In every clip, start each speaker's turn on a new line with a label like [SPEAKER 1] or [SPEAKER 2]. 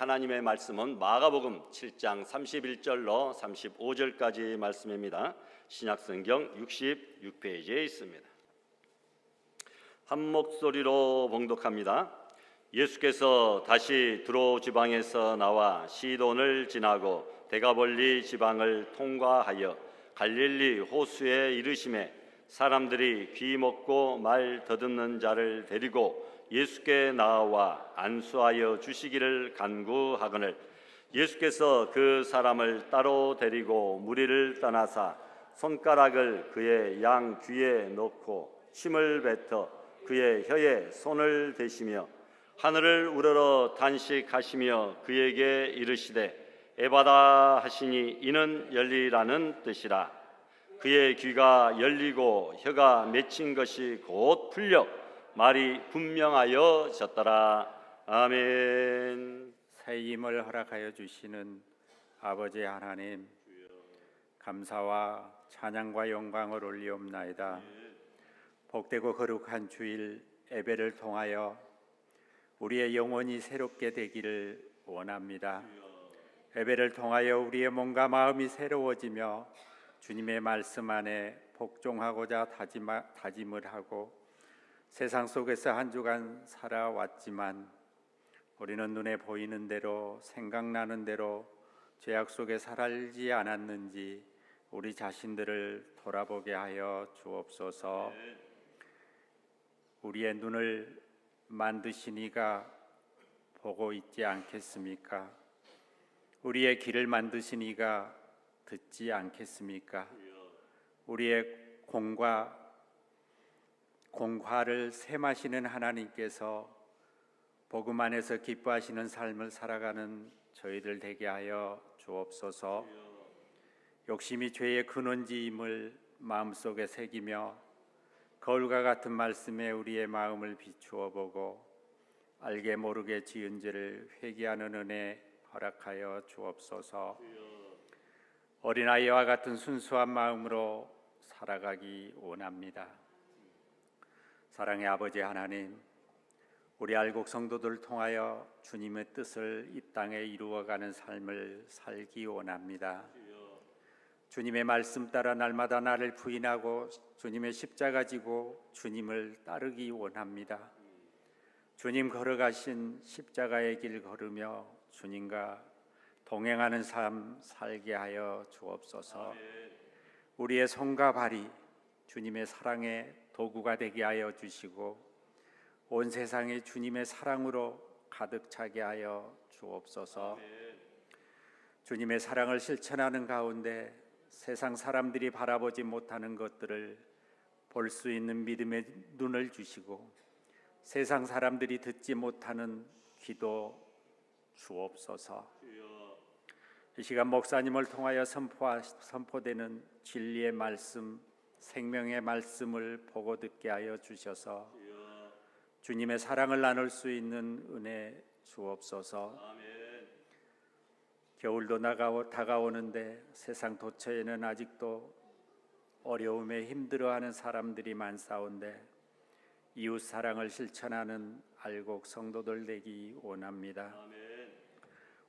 [SPEAKER 1] 하나님의 말씀은 마가복음 7장 31절로 35절까지 말씀입니다. 신약성경 66페이지에 있습니다. 한 목소리로 봉독합니다. 예수께서 다시 두로 지방에서 나와 시돈을 지나고 데가볼리 지방을 통과하여 갈릴리 호수에 이르시매 사람들이 귀 먹고 말 더듬는 자를 데리고 예수께 나와 안수하여 주시기를 간구하거늘 예수께서 그 사람을 따로 데리고 무리를 떠나사 손가락을 그의 양 귀에 넣고 침을 뱉어 그의 혀에 손을 대시며 하늘을 우러러 단식하시며 그에게 이르시되 에바다 하시니 이는 열리라는 뜻이라. 그의 귀가 열리고 혀가 맺힌 것이 곧 풀려 말이 분명하여졌더라. 아멘.
[SPEAKER 2] 새 힘을 허락하여 주시는 아버지 하나님, 감사와 찬양과 영광을 올리옵나이다. 복되고 거룩한 주일 예배를 통하여 우리의 영혼이 새롭게 되기를 원합니다. 예배를 통하여 우리의 몸과 마음이 새로워지며 주님의 말씀 안에 복종하고자 다짐을 하고 세상 속에서 한 주간 살아왔지만 우리는 눈에 보이는 대로 생각나는 대로 죄악 속에 살지 않았는지 우리 자신들을 돌아보게 하여 주옵소서. 우리의 눈을 만드신 이가 보고 있지 않겠습니까? 우리의 귀를 만드신 이가 듣지 않겠습니까? 우리의 공화를 셈하시는 하나님께서 복음 안에서 기뻐하시는 삶을 살아가는 저희들 되게 하여 주옵소서. 욕심이 죄의 근원지임을 마음속에 새기며 거울과 같은 말씀에 우리의 마음을 비추어 보고 알게 모르게 지은 죄를 회개하는 은혜 허락하여 주옵소서. 어린아이와 같은 순수한 마음으로 살아가기 원합니다. 사랑의 아버지 하나님, 우리 알곡 성도들을 통하여 주님의 뜻을 이 땅에 이루어가는 삶을 살기 원합니다. 주님의 말씀 따라 날마다 나를 부인하고 주님의 십자가 지고 주님을 따르기 원합니다. 주님 걸어가신 십자가의 길 걸으며 주님과 동행하는 삶 살게 하여 주옵소서. 우리의 손과 발이 주님의 사랑의 도구가 되게 하여 주시고 온 세상이 주님의 사랑으로 가득 차게 하여 주옵소서. 주님의 사랑을 실천하는 가운데 세상 사람들이 바라보지 못하는 것들을 볼 수 있는 믿음의 눈을 주시고 세상 사람들이 듣지 못하는 귀도 주옵소서. 이 시간 목사님을 통하여 선포되는 진리의 말씀, 생명의 말씀을 보고 듣게 하여 주셔서 주님의 사랑을 나눌 수 있는 은혜 주옵소서. 겨울도 다가오는데 세상 도처에는 아직도 어려움에 힘들어하는 사람들이 많사온데 이웃 사랑을 실천하는 알곡 성도들 되기 원합니다.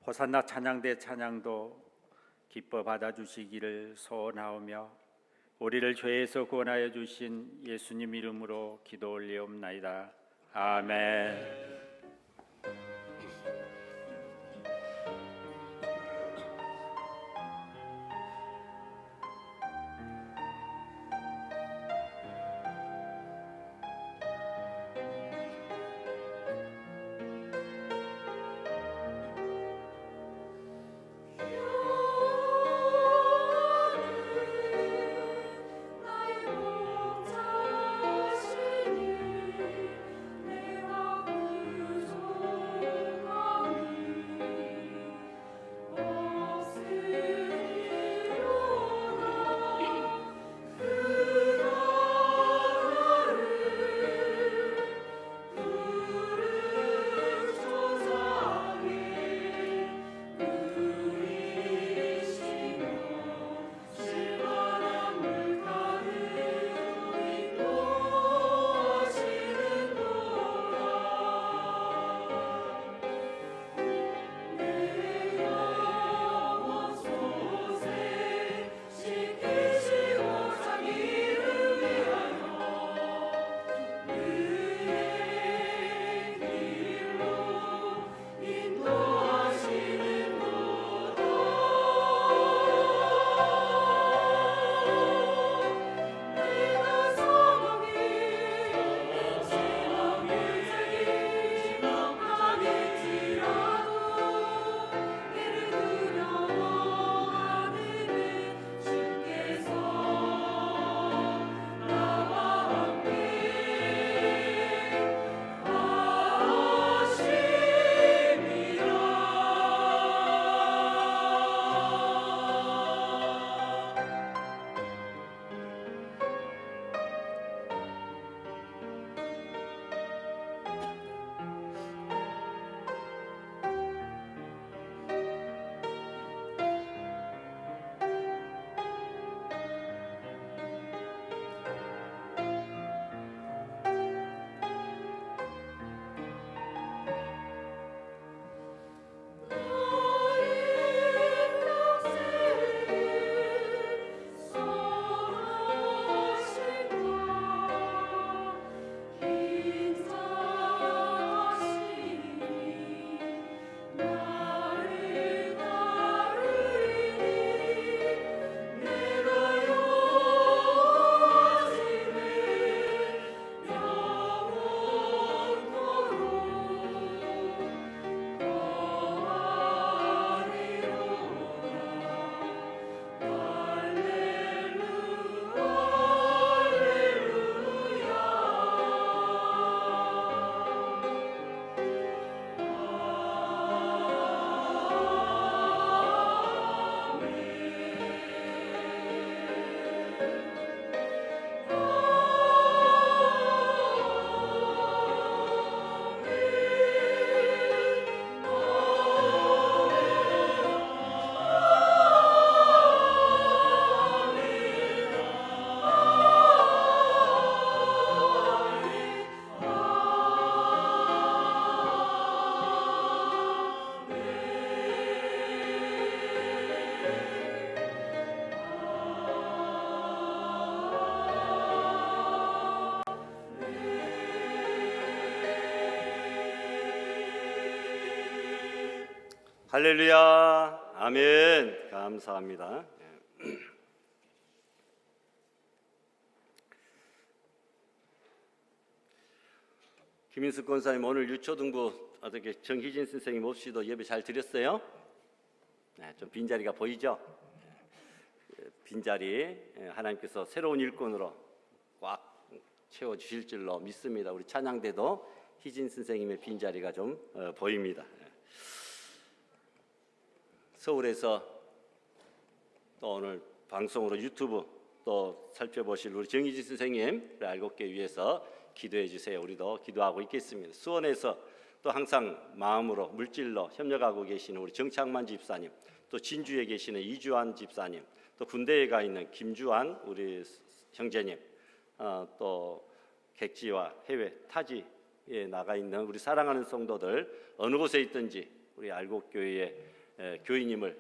[SPEAKER 2] 호산나 찬양대 찬양도 기뻐 받아주시기를 소원하오며 우리를 죄에서 구원하여 주신 예수님 이름으로 기도 올리옵나이다. 아멘.
[SPEAKER 3] 나의 목자시니 내가
[SPEAKER 1] 할렐루야. 아멘. 감사합니다. 김인숙 권사님, 오늘 유초등부 어떻게 정희진 선생님 없이도 예배 잘 드렸어요? 네, 좀 빈자리가 보이죠? 빈자리 하나님께서 새로운 일꾼으로 꽉 채워주실 줄로 믿습니다. 우리 찬양대도 희진 선생님의 빈자리가 좀 보입니다. 서울에서 또 오늘 방송으로 유튜브 또 살펴보실 우리 정희진 선생님 알곡교회 위해서 기도해 주세요. 우리도 기도하고 있겠습니다. 수원에서 또 항상 마음으로 물질로 협력하고 계시는 우리 정창만 집사님, 또 진주에 계시는 이주환 집사님, 또 군대에 가 있는 김주환 우리 형제님, 또 객지와 해외 타지에 나가 있는 우리 사랑하는 성도들 어느 곳에 있든지 우리 알곡교회의 교인님을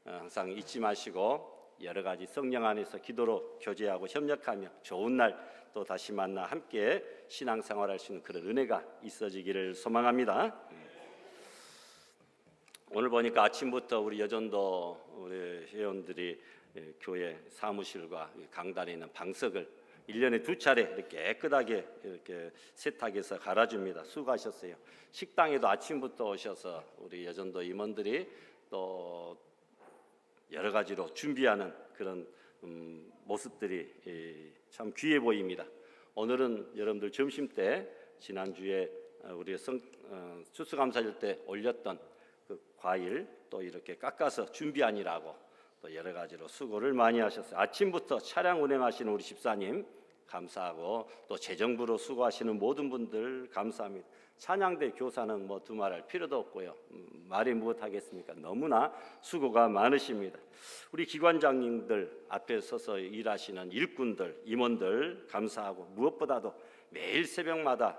[SPEAKER 1] 항상 잊지 마시고 여러 가지 성령 안에서 기도로 교제하고 협력하며 좋은 날 또 다시 만나 함께 신앙생활할 수 있는 그런 은혜가 있어지기를 소망합니다. 오늘 보니까 아침부터 우리 여전도 우리 회원들이 교회 사무실과 강단에 있는 방석을 1년에 2차례 이렇게 깨끗하게 이렇게 세탁해서 갈아줍니다. 수고하셨어요. 식당에도 아침부터 오셔서 우리 여전도 임원들이 또 여러 가지로 준비하는 그런 모습들이 참 귀해 보입니다. 오늘은 여러분들 점심 때 지난주에 우리 추수감사절 때 올렸던 그 과일 또 이렇게 깎아서 준비하니라고 또 여러 가지로 수고를 많이 하셨어요. 아침부터 차량 운행하시는 우리 집사님 감사하고 또 재정부로 수고하시는 모든 분들 감사합니다. 찬양대 교사는 뭐 두말할 필요도 없고요. 말이 무엇하겠습니까? 너무나 수고가 많으십니다. 우리 기관장님들 앞에 서서 일하시는 일꾼들, 임원들 감사하고 무엇보다도 매일 새벽마다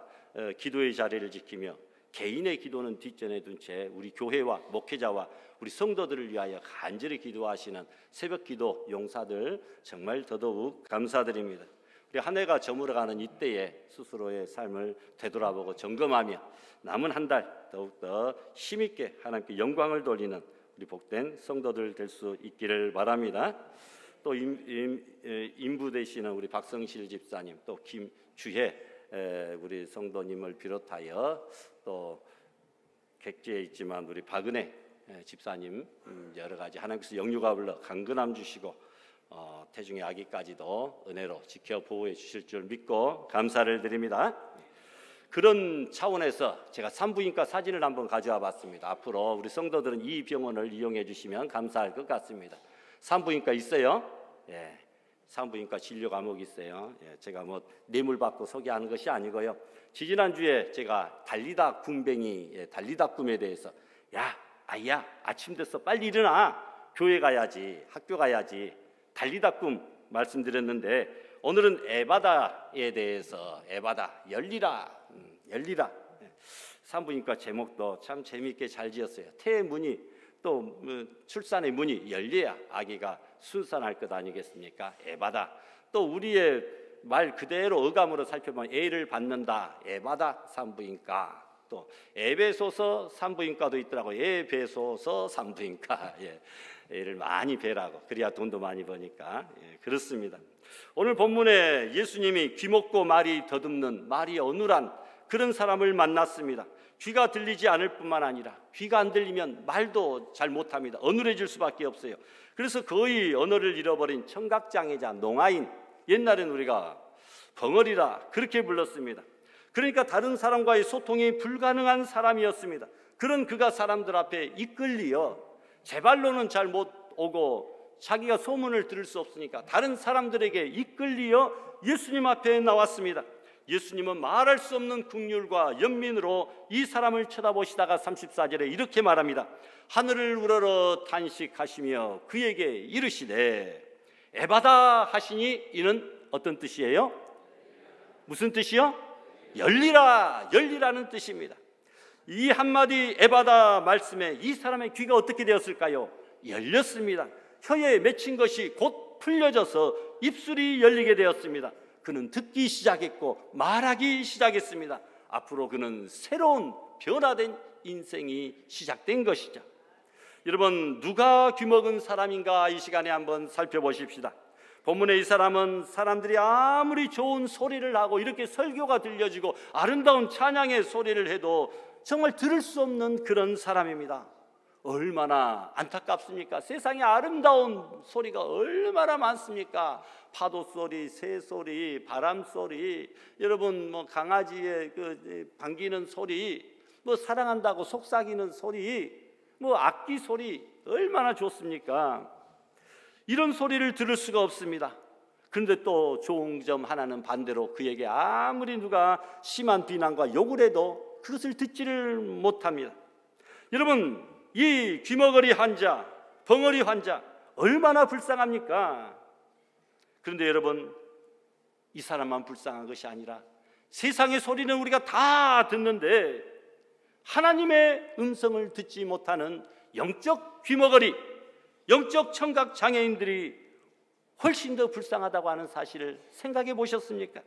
[SPEAKER 1] 기도의 자리를 지키며 개인의 기도는 뒷전에 둔 채 우리 교회와 목회자와 우리 성도들을 위하여 간절히 기도하시는 새벽 기도 용사들 정말 더더욱 감사드립니다. 우리 한 해가 저물어가는 이때에 스스로의 삶을 되돌아보고 점검하며 남은 한 달 더욱더 힘있게 하나님께 영광을 돌리는 우리 복된 성도들 될 수 있기를 바랍니다. 또 인부 되시는 우리 박성실 집사님, 또 김주혜 우리 성도님을 비롯하여 또 객지에 있지만 우리 박은혜 집사님 여러 가지 하나님께서 영유가 불러 강건함 주시고 태중의 아기까지도 은혜로 지켜 보호해 주실 줄 믿고 감사를 드립니다. 그런 차원에서 제가 산부인과 사진을 한번 가져와 봤습니다. 앞으로 우리 성도들은 이 병원을 이용해 주시면 감사할 것 같습니다. 산부인과 있어요? 예, 산부인과 진료 과목이 있어요. 예, 제가 뭐 뇌물 받고 소개하는 것이 아니고요. 지지난주에 제가 달리다 군뱅이 달리다 꿈에 대해서 야 아이야 아침 됐어 빨리 일어나 교회 가야지 학교 가야지 달리다 꿈 말씀드렸는데 오늘은 에바다에 대해서 에바다 열리라 열리라 산부인과 제목도 참 재미있게 잘 지었어요. 태의 문이 또 출산의 문이 열려야 아기가 순산할 것 아니겠습니까? 에바다 또 우리의 말 그대로 어감으로 살펴보면 애를 받는다 에바다 산부인과 또 에베소서 산부인과도 있더라고요. 에베소서 산부인과 애를 많이 배라고 그래야 돈도 많이 버니까 그렇습니다. 오늘 본문에 예수님이 귀먹고 말이 더듬는 말이 어눌한 그런 사람을 만났습니다. 귀가 들리지 않을 뿐만 아니라 귀가 안 들리면 말도 잘 못합니다. 어눌해질 수밖에 없어요. 그래서 거의 언어를 잃어버린 청각장애자 농아인 옛날엔 우리가 벙어리라 그렇게 불렀습니다. 그러니까 다른 사람과의 소통이 불가능한 사람이었습니다. 그런 그가 사람들 앞에 이끌리어 제 발로는 잘 못 오고 자기가 소문을 들을 수 없으니까 다른 사람들에게 이끌리어 예수님 앞에 나왔습니다. 예수님은 말할 수 없는 긍휼과 연민으로 이 사람을 쳐다보시다가 34절에 이렇게 말합니다. 하늘을 우러러 탄식하시며 그에게 이르시되 에바다 하시니 이는 어떤 뜻이에요? 무슨 뜻이요? 열리라 열리라는 뜻입니다. 이 한마디 에바다 말씀에 이 사람의 귀가 어떻게 되었을까요? 열렸습니다. 혀에 맺힌 것이 곧 풀려져서 입술이 열리게 되었습니다. 그는 듣기 시작했고 말하기 시작했습니다. 앞으로 그는 새로운 변화된 인생이 시작된 것이죠. 여러분, 누가 귀먹은 사람인가 이 시간에 한번 살펴보십시다. 본문의 이 사람은 사람들이 아무리 좋은 소리를 하고 이렇게 설교가 들려지고 아름다운 찬양의 소리를 해도 정말 들을 수 없는 그런 사람입니다. 얼마나 안타깝습니까? 세상에 아름다운 소리가 얼마나 많습니까? 파도 소리, 새 소리, 바람 소리, 여러분 강아지의 반기는 소리, 사랑한다고 속삭이는 소리, 악기 소리, 얼마나 좋습니까? 이런 소리를 들을 수가 없습니다. 그런데 또 좋은 점 하나는 반대로 그에게 아무리 누가 심한 비난과 욕을 해도 그것을 듣지를 못합니다. 여러분, 이 귀머거리 환자, 벙어리 환자 얼마나 불쌍합니까? 그런데 여러분, 이 사람만 불쌍한 것이 아니라 세상의 소리는 우리가 다 듣는데 하나님의 음성을 듣지 못하는 영적 귀머거리, 영적 청각 장애인들이 훨씬 더 불쌍하다고 하는 사실을 생각해 보셨습니까?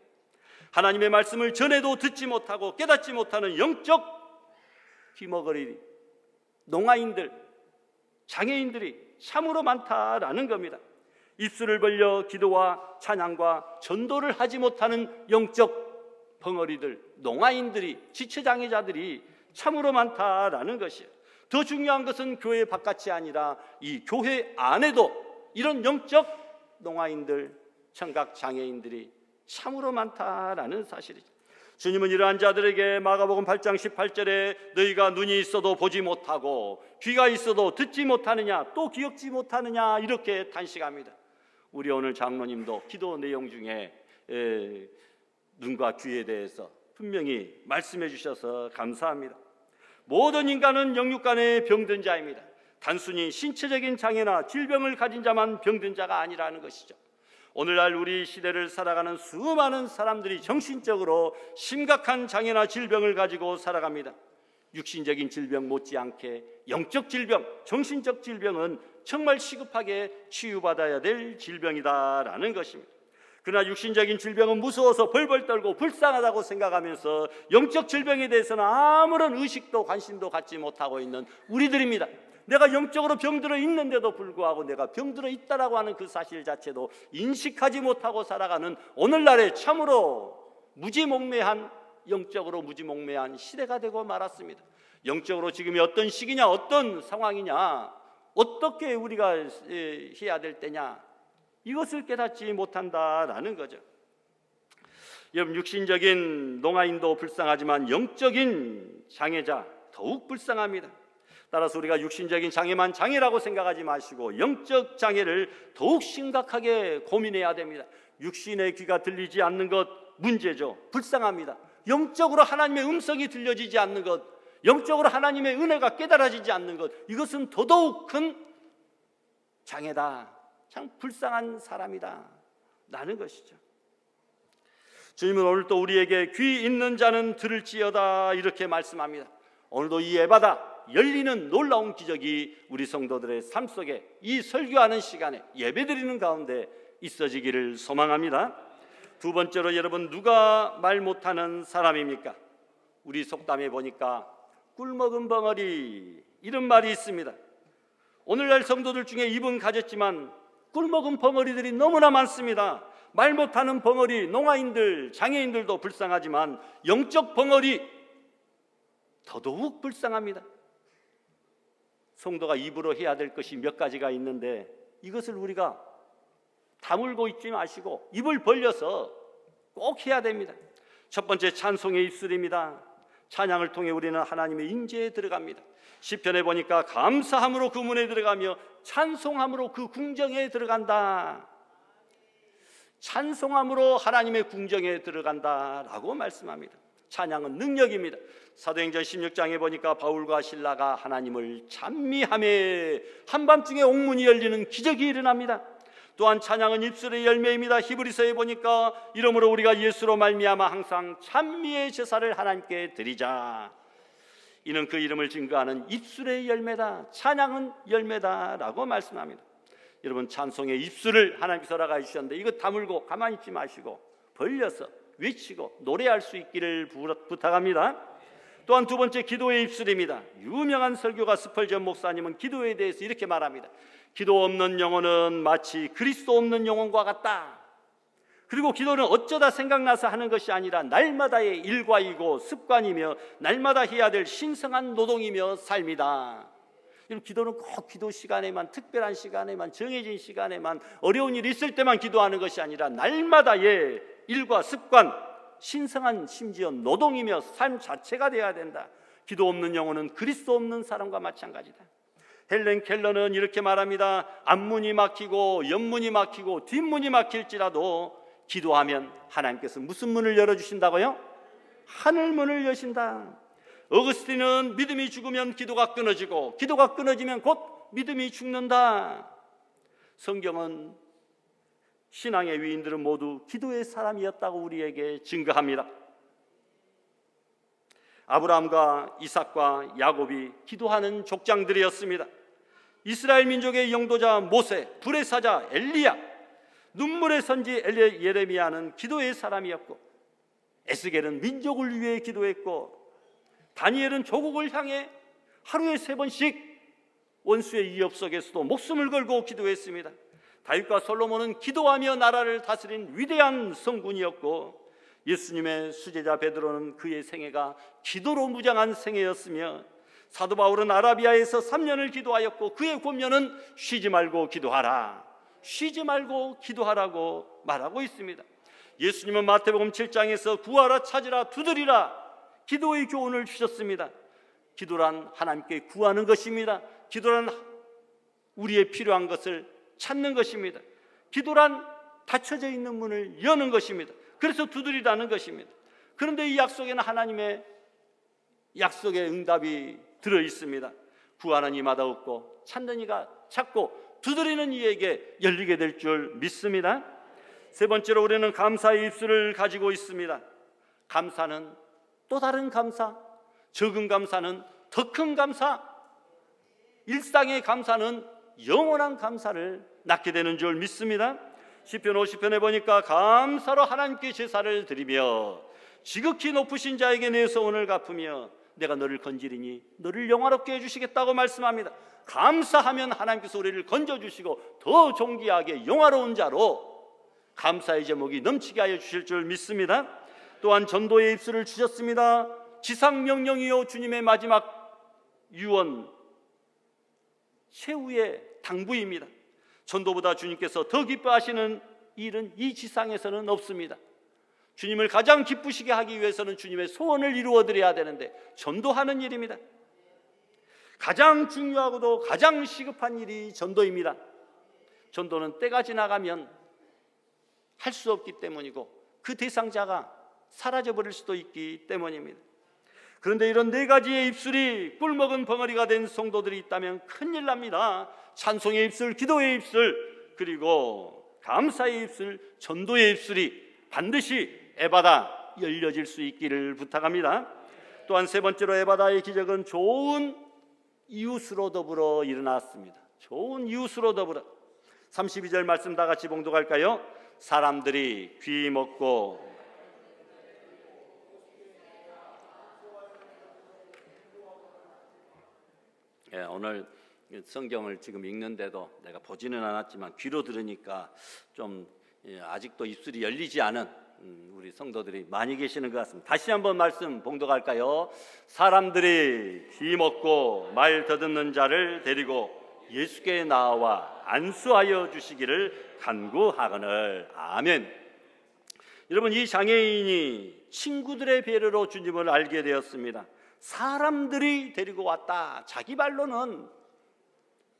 [SPEAKER 1] 하나님의 말씀을 전해도 듣지 못하고 깨닫지 못하는 영적 귀머거리 농아인들, 장애인들이 참으로 많다라는 겁니다. 입술을 벌려 기도와 찬양과 전도를 하지 못하는 영적 벙어리들, 농아인들이, 지체장애자들이 참으로 많다라는 것이에요. 더 중요한 것은 교회 바깥이 아니라 이 교회 안에도 이런 영적 농아인들, 청각장애인들이 참으로 많다라는 사실이죠. 주님은 이러한 자들에게 마가복음 8장 18절에 너희가 눈이 있어도 보지 못하고 귀가 있어도 듣지 못하느냐, 또 기억지 못하느냐, 이렇게 탄식합니다. 우리 오늘 장로님도 기도 내용 중에 눈과 귀에 대해서 분명히 말씀해 주셔서 감사합니다. 모든 인간은 영육간의 병든 자입니다. 단순히 신체적인 장애나 질병을 가진 자만 병든 자가 아니라는 것이죠. 오늘날 우리 시대를 살아가는 수많은 사람들이 정신적으로 심각한 장애나 질병을 가지고 살아갑니다. 육신적인 질병 못지않게 영적 질병, 정신적 질병은 정말 시급하게 치유받아야 될 질병이다라는 것입니다. 그러나 육신적인 질병은 무서워서 벌벌 떨고 불쌍하다고 생각하면서 영적 질병에 대해서는 아무런 의식도 관심도 갖지 못하고 있는 우리들입니다. 내가 영적으로 병들어 있는데도 불구하고 내가 병들어 있다라고 하는 그 사실 자체도 인식하지 못하고 살아가는 오늘날의 참으로 무지몽매한, 영적으로 무지몽매한 시대가 되고 말았습니다. 영적으로 지금이 어떤 시기냐, 어떤 상황이냐, 어떻게 우리가 해야 될 때냐, 이것을 깨닫지 못한다라는 거죠. 여러분, 육신적인 농아인도 불쌍하지만 영적인 장애자 더욱 불쌍합니다. 따라서 우리가 육신적인 장애만 장애라고 생각하지 마시고 영적 장애를 더욱 심각하게 고민해야 됩니다. 육신의 귀가 들리지 않는 것 문제죠. 불쌍합니다. 영적으로 하나님의 음성이 들려지지 않는 것, 영적으로 하나님의 은혜가 깨달아지지 않는 것, 이것은 더더욱 큰 장애다. 참 불쌍한 사람이다 라는 것이죠. 주님은 오늘 또 우리에게 귀 있는 자는 들을지어다 이렇게 말씀합니다. 오늘도 이 예바다 열리는 놀라운 기적이 우리 성도들의 삶 속에 이 설교하는 시간에 예배드리는 가운데 있어지기를 소망합니다. 두 번째로 여러분, 누가 말 못하는 사람입니까? 우리 속담에 보니까 꿀먹은 벙어리, 이런 말이 있습니다. 오늘날 성도들 중에 입은 가졌지만 꿀먹은 벙어리들이 너무나 많습니다. 말 못하는 벙어리, 농아인들, 장애인들도 불쌍하지만 영적 벙어리 더더욱 불쌍합니다. 성도가 입으로 해야 될 것이 몇 가지가 있는데 이것을 우리가 다물고 있지 마시고 입을 벌려서 꼭 해야 됩니다. 첫 번째, 찬송의 입술입니다. 찬양을 통해 우리는 하나님의 임재에 들어갑니다. 시편에 보니까 감사함으로 그 문에 들어가며 찬송함으로 그 궁정에 들어간다. 찬송함으로 하나님의 궁정에 들어간다라고 말씀합니다. 찬양은 능력입니다. 사도행전 16장에 보니까 바울과 실라가 하나님을 찬미하며 한밤중에 옥문이 열리는 기적이 일어납니다. 또한 찬양은 입술의 열매입니다. 히브리서에 보니까 이러므로 우리가 예수로 말미암아 항상 찬미의 제사를 하나님께 드리자. 이는 그 이름을 증거하는 입술의 열매다. 찬양은 열매다라고 말씀합니다. 여러분, 찬송의 입술을 하나님께서 허락해 주셨는데 이거 다물고 가만히 있지 마시고 벌려서 외치고 노래할 수 있기를 부탁합니다. 또한 두 번째, 기도의 입술입니다. 유명한 설교가 스펄전 목사님은 기도에 대해서 이렇게 말합니다. 기도 없는 영혼은 마치 그리스도 없는 영혼과 같다. 그리고 기도는 어쩌다 생각나서 하는 것이 아니라 날마다의 일과이고 습관이며 날마다 해야 될 신성한 노동이며 삶이다. 기도는 꼭 기도 시간에만, 특별한 시간에만, 정해진 시간에만, 어려운 일이 있을 때만 기도하는 것이 아니라 날마다의 일과 습관, 신성한 심지어 노동이며 삶 자체가 되어야 된다. 기도 없는 영혼은 그리스도 없는 사람과 마찬가지다. 헬렌 켈러는 이렇게 말합니다. 앞문이 막히고 옆문이 막히고 뒷문이 막힐지라도 기도하면 하나님께서 무슨 문을 열어주신다고요? 하늘문을 여신다. 어거스틴은 믿음이 죽으면 기도가 끊어지고 기도가 끊어지면 곧 믿음이 죽는다. 성경은 신앙의 위인들은 모두 기도의 사람이었다고 우리에게 증거합니다. 아브라함과 이삭과 야곱이 기도하는 족장들이었습니다. 이스라엘 민족의 영도자 모세, 불의 사자 엘리야, 눈물의 선지 예레미야는 기도의 사람이었고, 에스겔은 민족을 위해 기도했고, 다니엘은 조국을 향해 하루에 3번씩 원수의 위협 속에서도 목숨을 걸고 기도했습니다. 다윗과 솔로몬은 기도하며 나라를 다스린 위대한 성군이었고, 예수님의 수제자 베드로는 그의 생애가 기도로 무장한 생애였으며, 사도 바울은 아라비아에서 3년을 기도하였고 그의 권면은 쉬지 말고 기도하라, 쉬지 말고 기도하라고 말하고 있습니다. 예수님은 마태복음 7장에서 구하라, 찾으라, 두드리라 기도의 교훈을 주셨습니다. 기도란 하나님께 구하는 것입니다. 기도란 우리의 필요한 것을 찾는 것입니다. 기도란 닫혀져 있는 문을 여는 것입니다. 그래서 두드리라는 것입니다. 그런데 이 약속에는 하나님의 약속의 응답이 들어 있습니다. 구하는 이마다 얻고 찾는 이가 찾고 두드리는 이에게 열리게 될 줄 믿습니다. 세 번째로 우리는 감사의 입술을 가지고 있습니다. 감사는 또 다른 감사, 적은 감사는 더 큰 감사, 일상의 감사는 영원한 감사를 낳게 되는 줄 믿습니다. 시편 50편에 보니까 감사로 하나님께 제사를 드리며 지극히 높으신 자에게 내 소원을 갚으며 내가 너를 건지리니 너를 영화롭게 해주시겠다고 말씀합니다. 감사하면 하나님께서 우리를 건져주시고 더 존귀하게 영화로운 자로 감사의 제목이 넘치게 하여 주실 줄 믿습니다. 또한 전도의 입술을 주셨습니다. 지상명령이요 주님의 마지막 유언, 최후의 당부입니다. 전도보다 주님께서 더 기뻐하시는 일은 이 지상에서는 없습니다. 주님을 가장 기쁘시게 하기 위해서는 주님의 소원을 이루어드려야 되는데 전도하는 일입니다. 가장 중요하고도 가장 시급한 일이 전도입니다. 전도는 때가 지나가면 할 수 없기 때문이고 그 대상자가 사라져버릴 수도 있기 때문입니다. 그런데 이런 4가지의 입술이 꿀먹은 벙어리가 된 성도들이 있다면 큰일 납니다. 찬송의 입술, 기도의 입술, 그리고 감사의 입술, 전도의 입술이 반드시 에바다 열려질 수 있기를 부탁합니다. 또한 세 번째로 에바다의 기적은 좋은 이웃으로 더불어 일어났습니다. 좋은 이웃으로 더불어. 32절 말씀 다 같이 봉독할까요? 사람들이 귀 먹고 오늘 성경을 지금 읽는데도 내가 보지는 않았지만 귀로 들으니까 좀 아직도 입술이 열리지 않은 우리 성도들이 많이 계시는 것 같습니다. 다시 한번 말씀 봉독할까요? 사람들이 귀 먹고 말 더듬는 자를 데리고 예수께 나와 안수하여 주시기를 간구하거늘. 아멘. 여러분, 이 장애인이 친구들의 배려로 주님을 알게 되었습니다. 사람들이 데리고 왔다. 자기 발로는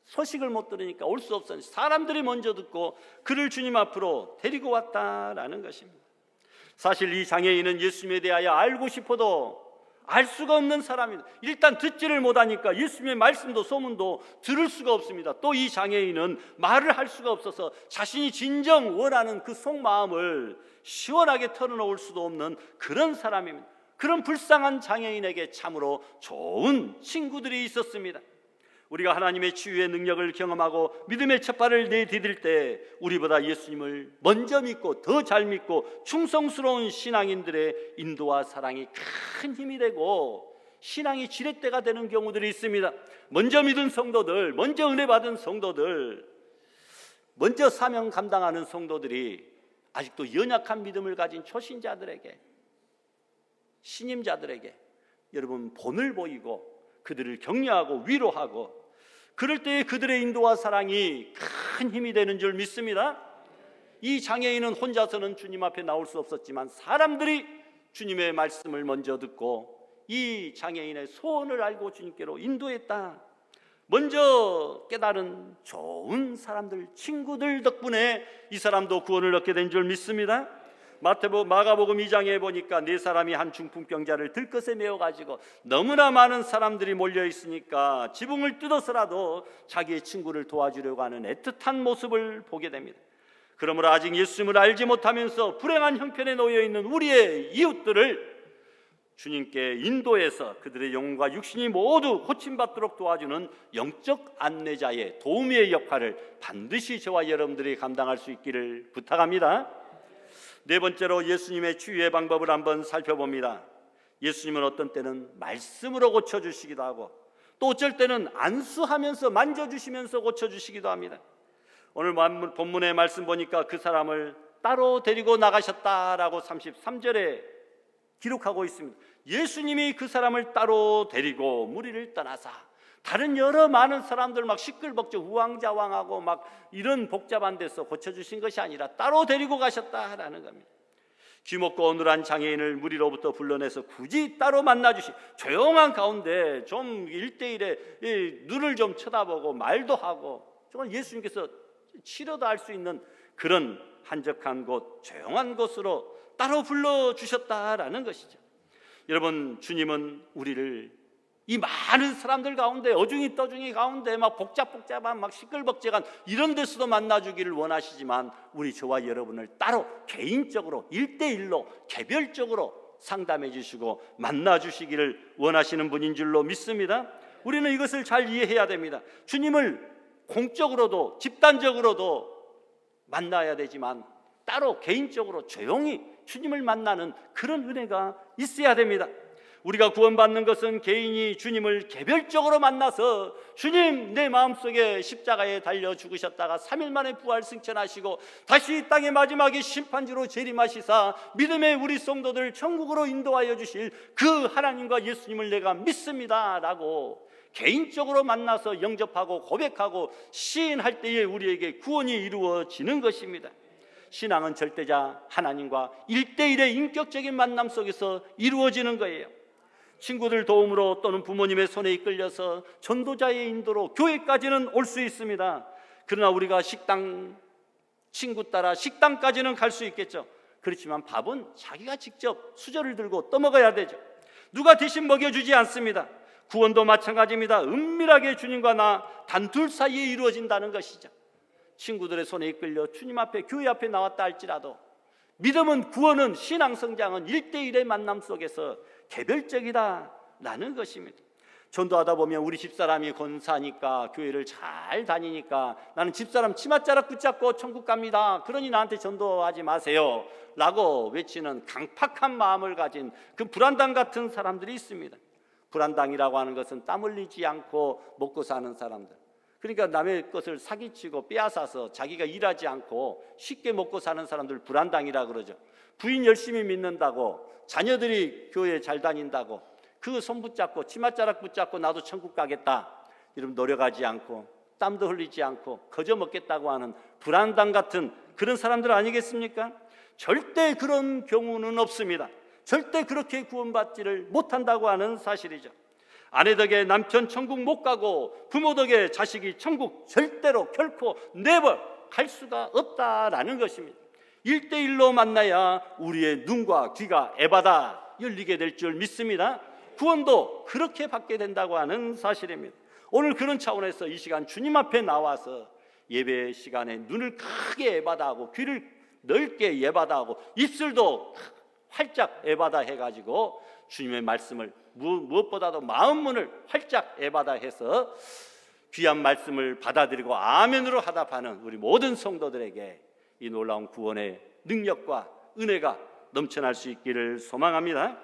[SPEAKER 1] 소식을 못 들으니까 올 수 없었는데 사람들이 먼저 듣고 그를 주님 앞으로 데리고 왔다라는 것입니다. 사실 이 장애인은 예수님에 대하여 알고 싶어도 알 수가 없는 사람입니다. 일단 듣지를 못하니까 예수님의 말씀도 소문도 들을 수가 없습니다. 또 이 장애인은 말을 할 수가 없어서 자신이 진정 원하는 그 속마음을 시원하게 털어놓을 수도 없는 그런 사람입니다. 그런 불쌍한 장애인에게 참으로 좋은 친구들이 있었습니다. 우리가 하나님의 치유의 능력을 경험하고 믿음의 첫발을 내디딜 때 우리보다 예수님을 먼저 믿고 더 잘 믿고 충성스러운 신앙인들의 인도와 사랑이 큰 힘이 되고 신앙이 지렛대가 되는 경우들이 있습니다. 먼저 믿은 성도들, 먼저 은혜 받은 성도들, 먼저 사명 감당하는 성도들이 아직도 연약한 믿음을 가진 초신자들에게, 신임자들에게 여러분 본을 보이고 그들을 격려하고 위로하고, 그럴 때에 그들의 인도와 사랑이 큰 힘이 되는 줄 믿습니다. 이 장애인은 혼자서는 주님 앞에 나올 수 없었지만 사람들이 주님의 말씀을 먼저 듣고 이 장애인의 소원을 알고 주님께로 인도했다. 먼저 깨달은 좋은 사람들, 친구들 덕분에 이 사람도 구원을 얻게 된 줄 믿습니다. 마가복음 2장에 보니까 네 사람이 한 중풍병자를 들것에 메어가지고 너무나 많은 사람들이 몰려 있으니까 지붕을 뜯어서라도 자기의 친구를 도와주려고 하는 애틋한 모습을 보게 됩니다. 그러므로 아직 예수님을 알지 못하면서 불행한 형편에 놓여 있는 우리의 이웃들을 주님께 인도해서 그들의 영과 육신이 모두 고침받도록 도와주는 영적 안내자의 도우미의 역할을 반드시 저와 여러분들이 감당할 수 있기를 부탁합니다. 네 번째로 예수님의 치유의 방법을 한번 살펴봅니다. 예수님은 어떤 때는 말씀으로 고쳐주시기도 하고 또 어쩔 때는 안수하면서 만져주시면서 고쳐주시기도 합니다. 오늘 본문의 말씀 보니까 그 사람을 따로 데리고 나가셨다라고 33절에 기록하고 있습니다. 예수님이 그 사람을 따로 데리고 무리를 떠나사 다른 여러 많은 사람들 막 시끌벅적 우왕좌왕하고 막 이런 복잡한 데서 고쳐주신 것이 아니라 따로 데리고 가셨다라는 겁니다. 귀먹고 어눌한 장애인을 무리로부터 불러내서 굳이 따로 만나주시, 조용한 가운데 좀 1대1에 눈을 좀 쳐다보고 말도 하고 정말 예수님께서 치료도 할 수 있는 그런 한적한 곳, 조용한 곳으로 따로 불러주셨다라는 것이죠. 여러분, 주님은 우리를 이 많은 사람들 가운데, 어중이 떠중이 가운데 막 복잡복잡한 막 시끌벅적한 이런 데서도 만나주기를 원하시지만 우리 저와 여러분을 따로 개인적으로 1대1로 개별적으로 상담해 주시고 만나주시기를 원하시는 분인 줄로 믿습니다. 우리는 이것을 잘 이해해야 됩니다. 주님을 공적으로도 집단적으로도 만나야 되지만 따로 개인적으로 조용히 주님을 만나는 그런 은혜가 있어야 됩니다. 우리가 구원받는 것은 개인이 주님을 개별적으로 만나서 주님, 내 마음속에 십자가에 달려 죽으셨다가 3일 만에 부활 승천하시고 다시 이 땅의 마지막에 심판주로 재림하시사 믿음의 우리 성도들 천국으로 인도하여 주실 그 하나님과 예수님을 내가 믿습니다 라고 개인적으로 만나서 영접하고 고백하고 시인할 때에 우리에게 구원이 이루어지는 것입니다. 신앙은 절대자 하나님과 1대1의 인격적인 만남 속에서 이루어지는 거예요. 친구들 도움으로 또는 부모님의 손에 이끌려서 전도자의 인도로 교회까지는 올 수 있습니다. 그러나 우리가 친구 따라 식당까지는 갈 수 있겠죠. 그렇지만 밥은 자기가 직접 수저를 들고 떠먹어야 되죠. 누가 대신 먹여주지 않습니다. 구원도 마찬가지입니다. 은밀하게 주님과 나 단둘 사이에 이루어진다는 것이죠. 친구들의 손에 이끌려 주님 앞에, 교회 앞에 나왔다 할지라도 믿음은, 구원은, 신앙 성장은 1대1의 만남 속에서 개별적이다라는 것입니다. 전도하다 보면 우리 집사람이 권사니까, 교회를 잘 다니니까 나는 집사람 치맛자락 붙잡고 천국 갑니다, 그러니 나한테 전도하지 마세요 라고 외치는 강팍한 마음을 가진 그 불안당 같은 사람들이 있습니다. 불안당이라고 하는 것은 땀 흘리지 않고 먹고 사는 사람들, 그러니까 남의 것을 사기치고 빼앗아서 자기가 일하지 않고 쉽게 먹고 사는 사람들 불안당이라 그러죠. 부인 열심히 믿는다고, 자녀들이 교회 잘 다닌다고 그 손 붙잡고 치맛자락 붙잡고 나도 천국 가겠다 이러면 노력하지 않고 땀도 흘리지 않고 거저 먹겠다고 하는 불안당 같은 그런 사람들 아니겠습니까? 절대 그런 경우는 없습니다. 절대 그렇게 구원받지를 못한다고 하는 사실이죠. 아내 덕에 남편 천국 못 가고 부모 덕에 자식이 천국 절대로 결코 never 갈 수가 없다라는 것입니다. 1대1로 만나야 우리의 눈과 귀가 에바다 열리게 될 줄 믿습니다. 구원도 그렇게 받게 된다고 하는 사실입니다. 오늘 그런 차원에서 이 시간 주님 앞에 나와서 예배 시간에 눈을 크게 에바다하고 귀를 넓게 에바다하고 입술도 활짝 에바다 해가지고 주님의 말씀을 무엇보다도 마음 문을 활짝 에바다 해서 귀한 말씀을 받아들이고 아멘으로 하답하는 우리 모든 성도들에게 이 놀라운 구원의 능력과 은혜가 넘쳐날 수 있기를 소망합니다.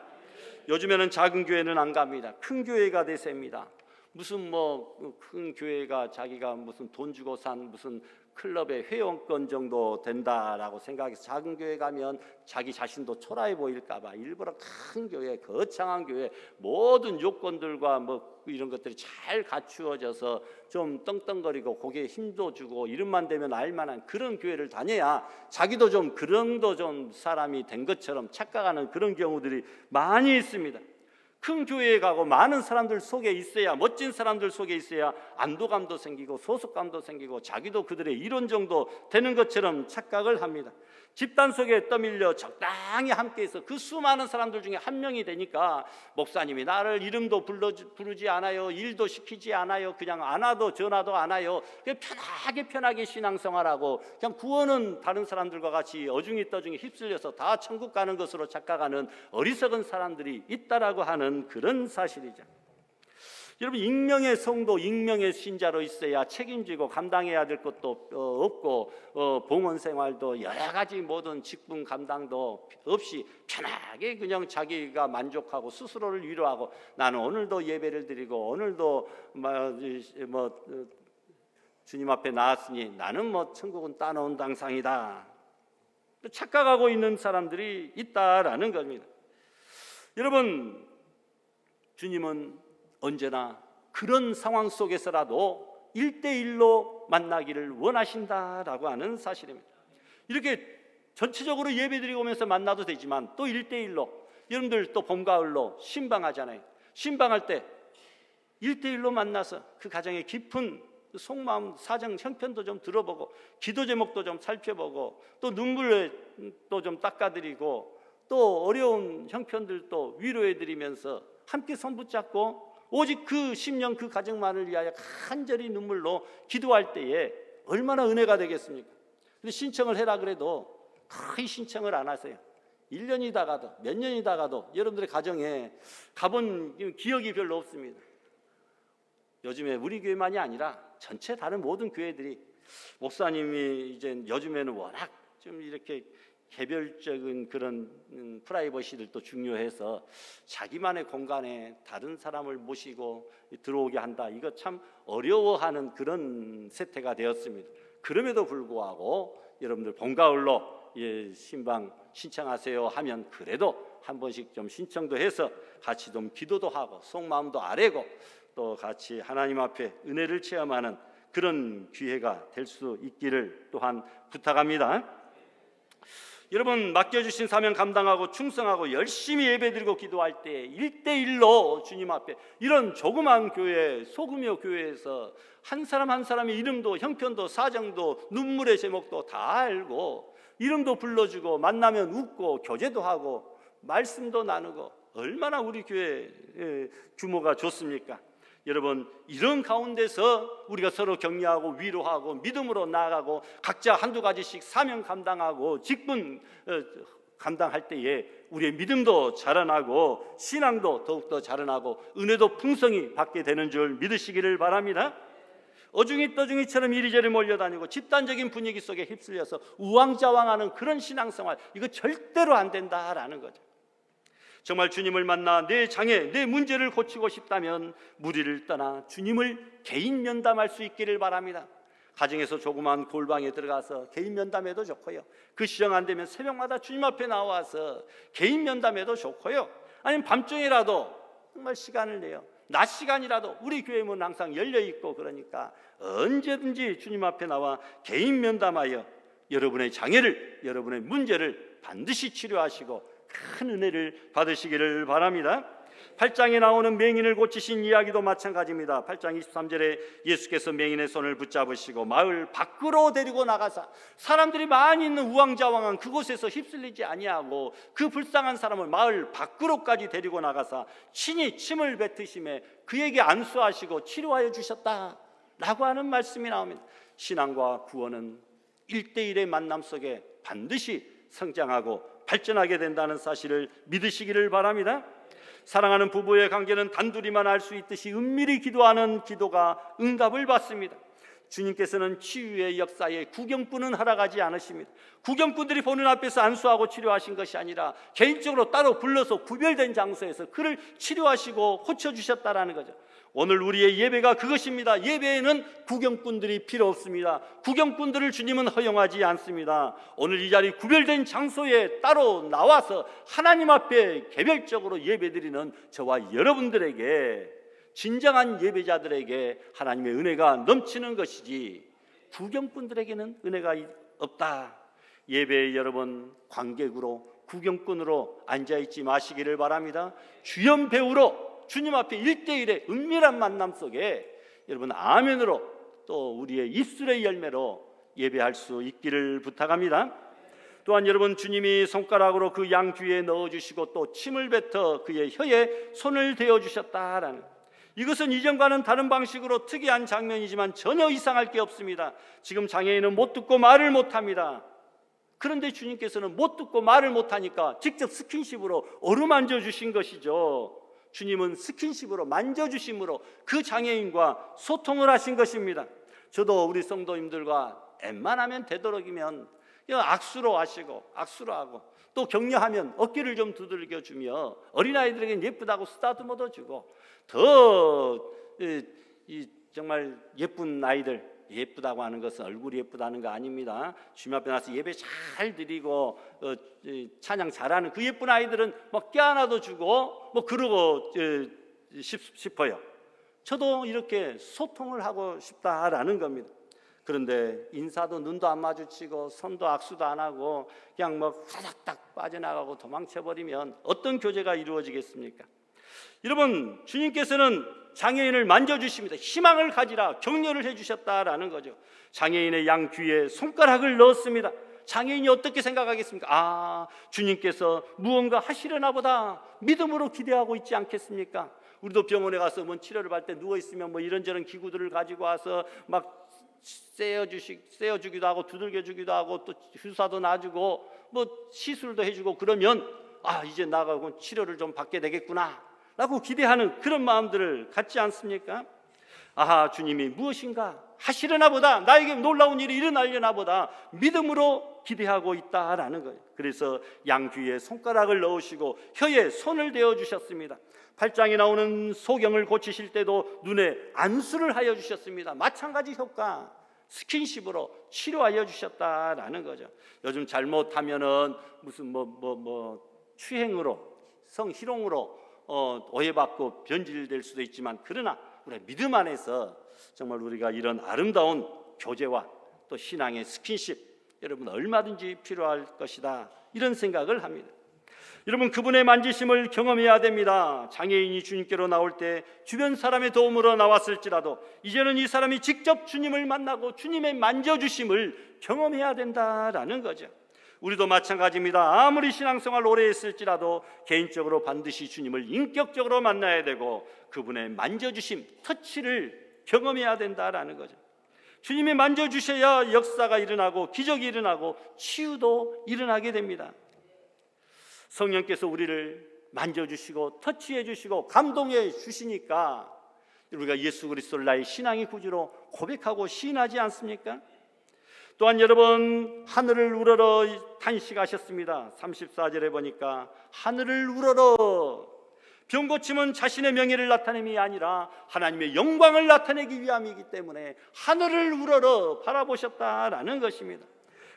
[SPEAKER 1] 요즘에는 작은 교회는 안 갑니다. 큰 교회가 대세입니다. 무슨 뭐 큰 교회가 자기가 무슨 돈 주고 산 무슨 클럽의 회원권 정도 된다라고 생각해서 작은 교회 가면 자기 자신도 초라해 보일까 봐 일부러 큰 교회, 거창한 교회, 모든 요건들과 뭐 이런 것들이 잘 갖추어져서 좀 떵떵거리고 고개에 힘도 주고 이름만 되면 알만한 그런 교회를 다녀야 자기도 좀 그런도 좀 사람이 된 것처럼 착각하는 그런 경우들이 많이 있습니다. 큰 교회에 가고 많은 사람들 속에 있어야, 멋진 사람들 속에 있어야 안도감도 생기고 소속감도 생기고 자기도 그들의 일원 정도 되는 것처럼 착각을 합니다. 집단 속에 떠밀려 적당히 함께해서 그 수많은 사람들 중에 한 명이 되니까 목사님이 나를 이름도 부르지 않아요, 일도 시키지 않아요, 그냥 안 와도 전화도 안 와요, 그냥 편하게 신앙생활하고 그냥 구원은 다른 사람들과 같이 어중이 떠중이 휩쓸려서 다 천국 가는 것으로 착각하는 어리석은 사람들이 있다라고 하는 그런 사실이죠. 여러분, 익명의 성도, 익명의 신자로 있어야 책임지고 감당해야 될 것도 없고 봉헌 생활도 여러 가지 모든 직분 감당도 없이 편하게 그냥 자기가 만족하고 스스로를 위로하고 나는 오늘도 예배를 드리고 오늘도 주님 앞에 나왔으니 나는 뭐 천국은 따놓은 당상이다, 착각하고 있는 사람들이 있다라는 겁니다. 여러분, 주님은 언제나 그런 상황 속에서라도 1대1로 만나기를 원하신다라고 하는 사실입니다. 이렇게 전체적으로 예배드리고 오면서 만나도 되지만 또 1대1로, 여러분들 또 봄, 가을로 신방하잖아요. 신방할 때 1대1로 만나서 그 가정의 깊은 속마음, 사정, 형편도 좀 들어보고 기도 제목도 좀 살펴보고 또 눈물도 좀 닦아드리고 또 어려운 형편들도 위로해드리면서 함께 손 붙잡고 오직 그 10년 그 가정만을 위하여 간절히 눈물로 기도할 때에 얼마나 은혜가 되겠습니까? 근데 신청을 해라 그래도 거의 신청을 안 하세요. 1년이다 가도 몇 년이다 가도 여러분들의 가정에 가본 기억이 별로 없습니다. 요즘에 우리 교회만이 아니라 전체 다른 모든 교회들이 목사님이 이제 요즘에는 워낙 좀 이렇게 개별적인 그런 프라이버시들도 중요해서 자기만의 공간에 다른 사람을 모시고 들어오게 한다, 이거 참 어려워하는 그런 세태가 되었습니다. 그럼에도 불구하고 여러분들 봄, 가을로 신방 신청하세요 하면 그래도 한 번씩 좀 신청도 해서 같이 좀 기도도 하고 속마음도 아뢰고 또 같이 하나님 앞에 은혜를 체험하는 그런 기회가 될 수 있기를 또한 부탁합니다. 여러분, 맡겨주신 사명 감당하고 충성하고 열심히 예배드리고 기도할 때 1대1로 주님 앞에 이런 조그만 교회, 소규모 교회에서 한 사람 한 사람의 이름도 형편도 사정도 눈물의 제목도 다 알고 이름도 불러주고 만나면 웃고 교제도 하고 말씀도 나누고 얼마나 우리 교회 규모가 좋습니까? 여러분, 이런 가운데서 우리가 서로 격려하고 위로하고 믿음으로 나아가고 각자 한두 가지씩 사명 감당하고 직분 감당할 때에 우리의 믿음도 자라나고 신앙도 더욱더 자라나고 은혜도 풍성히 받게 되는 줄 믿으시기를 바랍니다. 어중이 떠중이처럼 이리저리 몰려다니고 집단적인 분위기 속에 휩쓸려서 우왕좌왕하는 그런 신앙생활, 이거 절대로 안 된다라는 거죠. 정말 주님을 만나 내 장애, 내 문제를 고치고 싶다면 무리를 떠나 주님을 개인 면담할 수 있기를 바랍니다. 가정에서 조그만 골방에 들어가서 개인 면담해도 좋고요, 그 시정 안 되면 새벽마다 주님 앞에 나와서 개인 면담해도 좋고요, 아니면 밤중이라도 정말 시간을 내요, 낮 시간이라도 우리 교회 문 항상 열려 있고 그러니까 언제든지 주님 앞에 나와 개인 면담하여 여러분의 장애를, 여러분의 문제를 반드시 치료하시고 큰 은혜를 받으시기를 바랍니다. 8장에 나오는 맹인을 고치신 이야기도 마찬가지입니다. 8장 23절에 예수께서 맹인의 손을 붙잡으시고 마을 밖으로 데리고 나가사 사람들이 많이 있는 우왕좌왕한 그곳에서 휩쓸리지 아니하고 그 불쌍한 사람을 마을 밖으로까지 데리고 나가사 친히 침을 뱉으심에 그에게 안수하시고 치료하여 주셨다라고 하는 말씀이 나옵니다. 신앙과 구원은 1대1의 만남 속에 반드시 성장하고 발전하게 된다는 사실을 믿으시기를 바랍니다. 사랑하는 부부의 관계는 단둘이만 알 수 있듯이 은밀히 기도하는 기도가 응답을 받습니다. 주님께서는 치유의 역사에 구경꾼은 허락하지 않으십니다. 구경꾼들이 보는 앞에서 안수하고 치료하신 것이 아니라 개인적으로 따로 불러서 구별된 장소에서 그를 치료하시고 고쳐주셨다라는 거죠. 오늘 우리의 예배가 그것입니다. 예배에는 구경꾼들이 필요 없습니다. 구경꾼들을 주님은 허용하지 않습니다. 오늘 이 자리 구별된 장소에 따로 나와서 하나님 앞에 개별적으로 예배드리는 저와 여러분들에게, 진정한 예배자들에게 하나님의 은혜가 넘치는 것이지 구경꾼들에게는 은혜가 없다. 예배에 여러분 관객으로, 구경꾼으로 앉아있지 마시기를 바랍니다. 주연 배우로 주님 앞에 1대1의 은밀한 만남 속에 여러분 아멘으로 또 우리의 입술의 열매로 예배할 수 있기를 부탁합니다. 또한 여러분, 주님이 손가락으로 그 양 귀에 넣어주시고 또 침을 뱉어 그의 혀에 손을 대어주셨다라는, 이것은 이전과는 다른 방식으로 특이한 장면이지만 전혀 이상할 게 없습니다. 지금 장애인은 못 듣고 말을 못합니다. 그런데 주님께서는 못 듣고 말을 못하니까 직접 스킨십으로 어루만져 주신 것이죠. 주님은 스킨십으로, 만져주심으로 그 장애인과 소통을 하신 것입니다. 저도 우리 성도님들과 웬만하면 되도록이면 악수로 하시고, 악수로 하고, 또 격려하면 어깨를 좀 두들겨 주며 어린아이들에게는 예쁘다고 쓰다듬어도 주고, 더 정말 예쁜 아이들, 예쁘다고 하는 것은 얼굴이 예쁘다는 거 아닙니다. 주님 앞에 나서 예배 잘 드리고 찬양 잘하는 그 예쁜 아이들은 막 껴안아도 주고 그러고 싶어요. 저도 이렇게 소통을 하고 싶다라는 겁니다. 그런데 인사도 눈도 안 마주치고 손도 악수도 안 하고 그냥 후다닥 빠져나가고 도망쳐버리면 어떤 교제가 이루어지겠습니까? 여러분, 주님께서는 장애인을 만져주십니다. 희망을 가지라 격려를 해주셨다라는 거죠. 장애인의 양 귀에 손가락을 넣었습니다. 장애인이 어떻게 생각하겠습니까? 주님께서 무언가 하시려나 보다 믿음으로 기대하고 있지 않겠습니까? 우리도 병원에 가서 치료를 받을 때 누워있으면 이런저런 기구들을 가지고 와서 막 쐬어주기도 하고 두들겨주기도 하고 또 주사도 놔주고 시술도 해주고 그러면 이제 나가고 치료를 좀 받게 되겠구나 라고 기대하는 그런 마음들을 갖지 않습니까? 주님이 무엇인가 하시려나 보다, 나에게 놀라운 일이 일어나려나 보다 믿음으로 기대하고 있다라는 거예요. 그래서 양 귀에 손가락을 넣으시고 혀에 손을 대어 주셨습니다. 8장에 나오는 소경을 고치실 때도 눈에 안수를 하여 주셨습니다. 마찬가지 효과, 스킨십으로 치료하여 주셨다라는 거죠. 요즘 잘못하면은 무슨 추행으로, 성희롱으로 오해받고 변질될 수도 있지만, 그러나 우리 믿음 안에서 정말 우리가 이런 아름다운 교제와 또 신앙의 스킨십, 여러분 얼마든지 필요할 것이다, 이런 생각을 합니다. 여러분, 그분의 만지심을 경험해야 됩니다. 장애인이 주님께로 나올 때 주변 사람의 도움으로 나왔을지라도 이제는 이 사람이 직접 주님을 만나고 주님의 만져주심을 경험해야 된다라는 거죠. 우리도 마찬가지입니다. 아무리 신앙생활 오래 했을지라도 개인적으로 반드시 주님을 인격적으로 만나야 되고 그분의 만져주심, 터치를 경험해야 된다라는 거죠. 주님이 만져주셔야 역사가 일어나고 기적이 일어나고 치유도 일어나게 됩니다. 성령께서 우리를 만져주시고 터치해 주시고 감동해 주시니까 우리가 예수 그리스도를 나의 신앙의 구주로 고백하고 시인하지 않습니까? 또한 여러분, 하늘을 우러러 탄식하셨습니다. 34절에 보니까 하늘을 우러러, 병 고침은 자신의 명예를 나타냄이 아니라 하나님의 영광을 나타내기 위함이기 때문에 하늘을 우러러 바라보셨다라는 것입니다.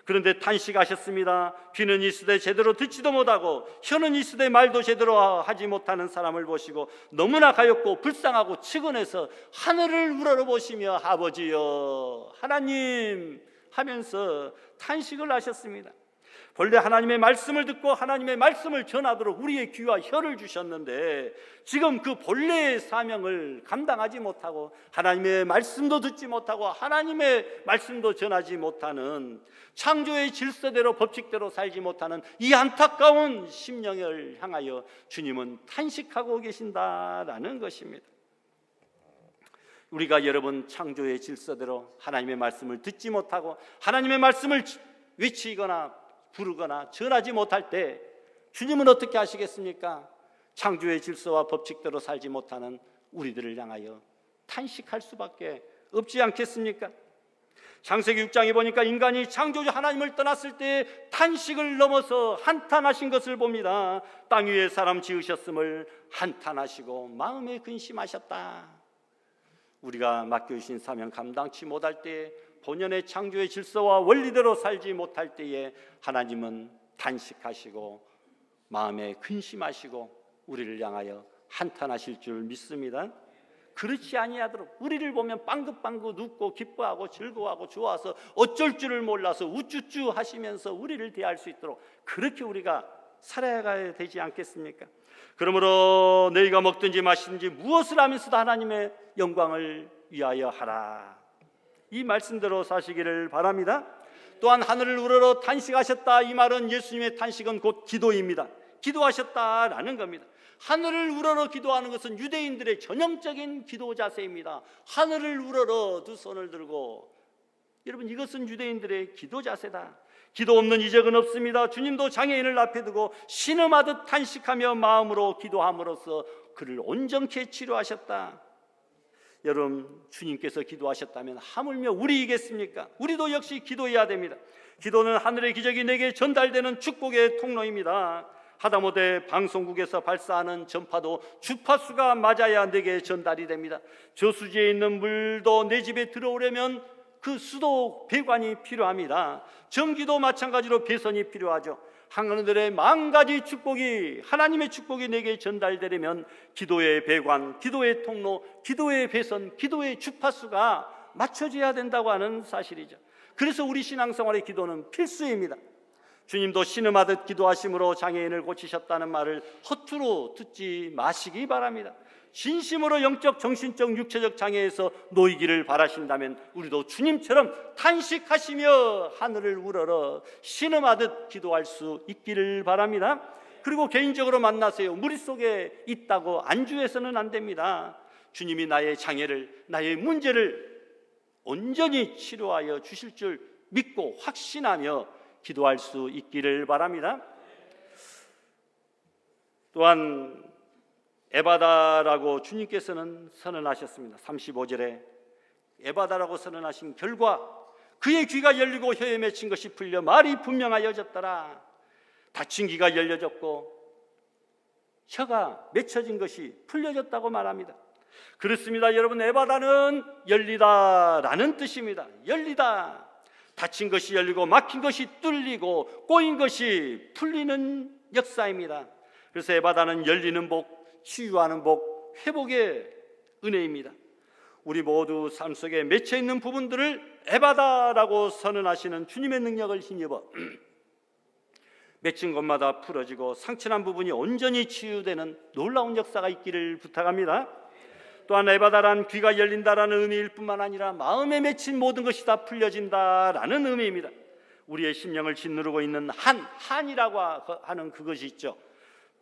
[SPEAKER 1] 그런데 탄식하셨습니다. 귀는 있으되 제대로 듣지도 못하고 혀는 있으되 말도 제대로 하지 못하는 사람을 보시고 너무나 가엾고 불쌍하고 측은해서 하늘을 우러러 보시며 아버지여, 하나님 하면서 탄식을 하셨습니다. 본래 하나님의 말씀을 듣고 하나님의 말씀을 전하도록 우리의 귀와 혀를 주셨는데 지금 그 본래의 사명을 감당하지 못하고 하나님의 말씀도 듣지 못하고 하나님의 말씀도 전하지 못하는, 창조의 질서대로 법칙대로 살지 못하는 이 안타까운 심령을 향하여 주님은 탄식하고 계신다라는 것입니다. 우리가 여러분 창조의 질서대로 하나님의 말씀을 듣지 못하고 하나님의 말씀을 외치거나 부르거나 전하지 못할 때 주님은 어떻게 하시겠습니까? 창조의 질서와 법칙대로 살지 못하는 우리들을 향하여 탄식할 수밖에 없지 않겠습니까? 창세기 6장에 보니까 인간이 창조주 하나님을 떠났을 때 탄식을 넘어서 한탄하신 것을 봅니다. 땅 위에 사람 지으셨음을 한탄하시고 마음에 근심하셨다. 우리가 맡겨주신 사명 감당치 못할 때, 본연의 창조의 질서와 원리대로 살지 못할 때에 하나님은 탄식하시고 마음에 근심하시고 우리를 향하여 한탄하실 줄 믿습니다. 그렇지 아니하도록 우리를 보면 빵긋빵긋 웃고 기뻐하고 즐거워하고 좋아서 어쩔 줄을 몰라서 우쭈쭈 하시면서 우리를 대할 수 있도록 그렇게 우리가 살아가야 되지 않겠습니까? 그러므로 너희가 먹든지 마시든지 무엇을 하면서도 하나님의 영광을 위하여 하라. 이 말씀대로 사시기를 바랍니다. 또한 하늘을 우러러 탄식하셨다. 이 말은 예수님의 탄식은 곧 기도입니다. 기도하셨다라는 겁니다. 하늘을 우러러 기도하는 것은 유대인들의 전형적인 기도 자세입니다. 하늘을 우러러 두 손을 들고, 여러분 이것은 유대인들의 기도 자세다. 기도 없는 이적은 없습니다. 주님도 장애인을 앞에 두고 신음하듯 탄식하며 마음으로 기도함으로써 그를 온전케 치료하셨다. 여러분 주님께서 기도하셨다면 하물며 우리이겠습니까? 우리도 역시 기도해야 됩니다. 기도는 하늘의 기적이 내게 전달되는 축복의 통로입니다. 하다못해 방송국에서 발사하는 전파도 주파수가 맞아야 내게 전달이 됩니다. 저수지에 있는 물도 내 집에 들어오려면 그 수도 배관이 필요합니다. 전기도 마찬가지로 배선이 필요하죠. 하늘의 만 가지 축복이, 하나님의 축복이 내게 전달되려면 기도의 배관, 기도의 통로, 기도의 배선, 기도의 주파수가 맞춰져야 된다고 하는 사실이죠. 그래서 우리 신앙생활의 기도는 필수입니다. 주님도 신음하듯 기도하심으로 장애인을 고치셨다는 말을 허투루 듣지 마시기 바랍니다. 진심으로 영적, 정신적, 육체적 장애에서 놓이기를 바라신다면 우리도 주님처럼 탄식하시며 하늘을 우러러 신음하듯 기도할 수 있기를 바랍니다. 그리고 개인적으로 만나세요. 머릿속에 있다고 안주해서는 안 됩니다. 주님이 나의 장애를, 나의 문제를 온전히 치료하여 주실 줄 믿고 확신하며 기도할 수 있기를 바랍니다. 또한 에바다라고 주님께서는 선언하셨습니다. 35절에 에바다라고 선언하신 결과 그의 귀가 열리고 혀에 맺힌 것이 풀려 말이 분명하여졌더라. 닫힌 귀가 열려졌고 혀가 맺혀진 것이 풀려졌다고 말합니다. 그렇습니다. 여러분, 에바다는 열리다라는 뜻입니다. 열리다. 닫힌 것이 열리고 막힌 것이 뚫리고 꼬인 것이 풀리는 역사입니다. 그래서 에바다는 열리는 복, 치유하는 복, 회복의 은혜입니다. 우리 모두 삶 속에 맺혀 있는 부분들을 에바다라고 선언하시는 주님의 능력을 힘입어 맺힌 것마다 풀어지고 상처난 부분이 온전히 치유되는 놀라운 역사가 있기를 부탁합니다. 또한 에바다란 귀가 열린다라는 의미일 뿐만 아니라 마음에 맺힌 모든 것이 다 풀려진다라는 의미입니다. 우리의 심령을 짓누르고 있는 한이라고 하는 그것이 있죠.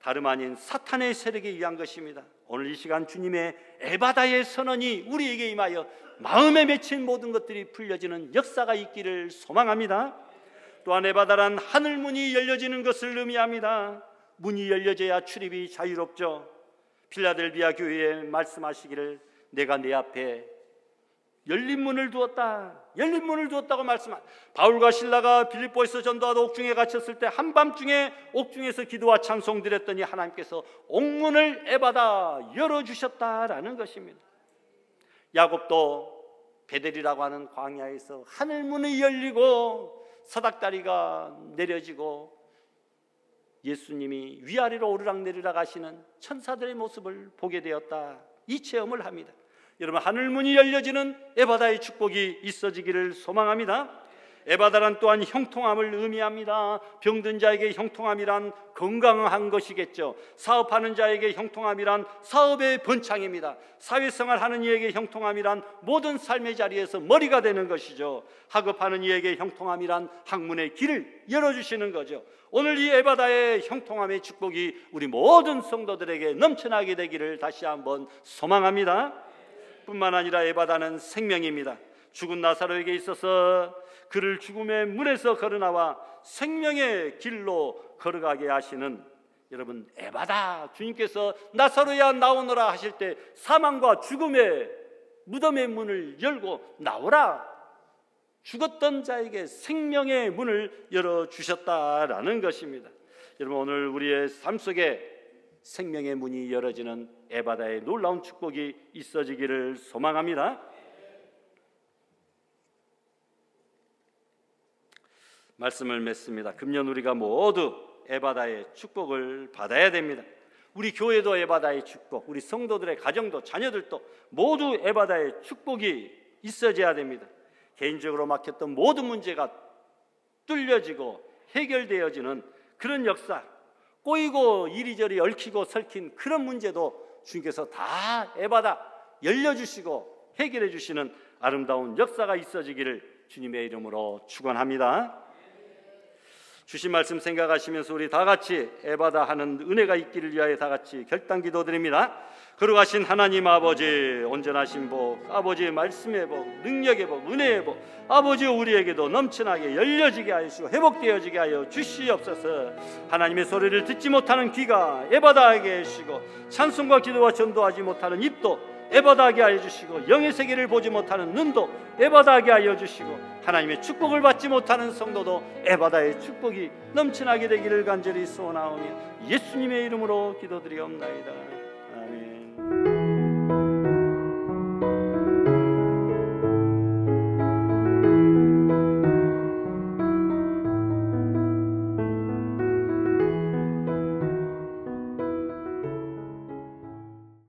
[SPEAKER 1] 다름 아닌 사탄의 세력에 의한 것입니다. 오늘 이 시간 주님의 에바다의 선언이 우리에게 임하여 마음에 맺힌 모든 것들이 풀려지는 역사가 있기를 소망합니다. 또한 에바다란 하늘문이 열려지는 것을 의미합니다. 문이 열려져야 출입이 자유롭죠. 필라델비아 교회에 말씀하시기를 내가 내 앞에 열린 문을 두었다, 열린 문을 두었다고 말씀한 바울과 실라가 빌립보에서 전도하다 옥중에 갇혔을 때 한밤중에 옥중에서 기도와 찬송 드렸더니 하나님께서 옥문을 에바다 열어주셨다라는 것입니다. 야곱도 베델이라고 하는 광야에서 하늘문이 열리고 사닥다리가 내려지고 예수님이 위아래로 오르락내리락 하시는 천사들의 모습을 보게 되었다, 이 체험을 합니다. 여러분, 하늘문이 열려지는 에바다의 축복이 있어지기를 소망합니다. 에바다란 또한 형통함을 의미합니다. 병든 자에게 형통함이란 건강한 것이겠죠. 사업하는 자에게 형통함이란 사업의 번창입니다. 사회생활 하는 이에게 형통함이란 모든 삶의 자리에서 머리가 되는 것이죠. 학업하는 이에게 형통함이란 학문의 길을 열어주시는 거죠. 오늘 이 에바다의 형통함의 축복이 우리 모든 성도들에게 넘쳐나게 되기를 다시 한번 소망합니다. 뿐만 아니라 에바다는 생명입니다. 죽은 나사로에게 있어서 그를 죽음의 문에서 걸어나와 생명의 길로 걸어가게 하시는, 여러분, 에바다, 주님께서 나사로야 나오너라 하실 때 사망과 죽음의 무덤의 문을 열고 나오라, 죽었던 자에게 생명의 문을 열어주셨다라는 것입니다. 여러분, 오늘 우리의 삶 속에 생명의 문이 열어지는 에바다의 놀라운 축복이 있어지기를 소망합니다. 말씀을 맺습니다. 금년 우리가 모두 에바다의 축복을 받아야 됩니다. 우리 교회도 에바다의 축복, 우리 성도들의 가정도 자녀들도 모두 에바다의 축복이 있어져야 됩니다. 개인적으로 막혔던 모든 문제가 뚫려지고 해결되어지는 그런 역사, 꼬이고 이리저리 얽히고 설킨 그런 문제도 주님께서 다 에바다 열려주시고 해결해 주시는 아름다운 역사가 있어지기를 주님의 이름으로 축원합니다. 주신 말씀 생각하시면서 우리 다 같이 에바다 하는 은혜가 있기를 위하여 다 같이 결단 기도드립니다. 거룩하신 하나님 아버지, 온전하신 복, 아버지의 말씀의 복, 능력의 복, 은혜의 복, 아버지 우리에게도 넘쳐나게 열려지게 하시고 회복되어지게 하여 주시옵소서. 하나님의 소리를 듣지 못하는 귀가 에바다하게 하시고, 찬송과 기도와 전도하지 못하는 입도 에바다하게 하여 주시고, 영의 세계를 보지 못하는 눈도 에바다하게 하여 주시고, 하나님의 축복을 받지 못하는 성도도 에바다의 축복이 넘쳐나게 되기를 간절히 소원하오며 예수님의 이름으로 기도드리옵나이다.